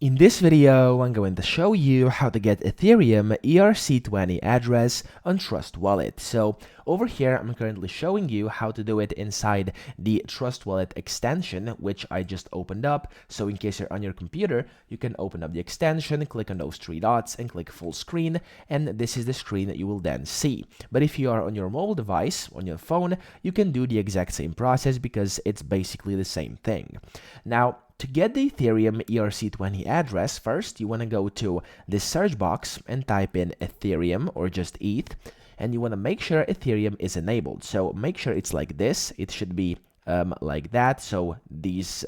In this video, I'm going to show you how to get Ethereum ERC20 address on Trust Wallet. So over here, I'm currently showing you how to do it inside the Trust Wallet extension, which I just opened up. So in case you're on your computer, you can open up the extension, click on those three dots and click full screen. And this is the screen that you will then see. But if you are on your mobile device, on your phone, you can do the exact same process because it's basically the same thing. Now, to get the Ethereum ERC20 address, first you want to go to this search box and type in Ethereum or just ETH, and you want to make sure Ethereum is enabled. So make sure it's like this. It should be like that, so these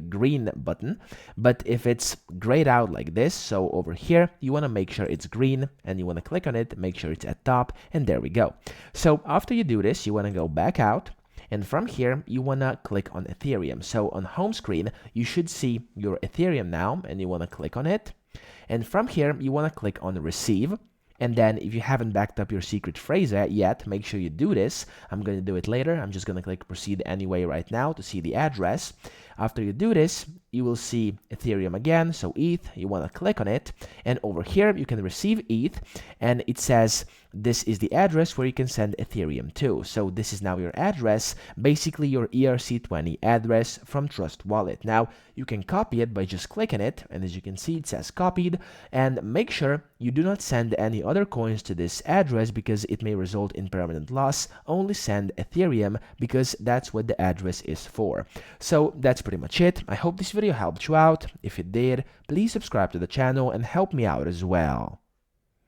green button. But if it's grayed out like this, so over here, you want to make sure it's green and you want to click on it, make sure it's at top, and there we go. So after you do this, you want to go back out. And from here, you want to click on Ethereum. So on home screen, you should see your Ethereum now, and you want to click on it. And from here, you want to click on Receive. And then if you haven't backed up your secret phrase yet, make sure you do this. I'm going to do it later. I'm just going to click Proceed anyway right now to see the address. After you do this, you will see Ethereum again, so ETH, you want to click on it, and over here you can receive ETH, and it says this is the address where you can send Ethereum to. So this is now your address, basically your ERC20 address from Trust Wallet. Now, you can copy it by just clicking it, and as you can see, it says copied, and make sure you do not send any other coins to this address because it may result in permanent loss. Only send Ethereum because that's what the address is for. So that's pretty much it. I hope this video helped you out. If it did, please subscribe to the channel and help me out as well.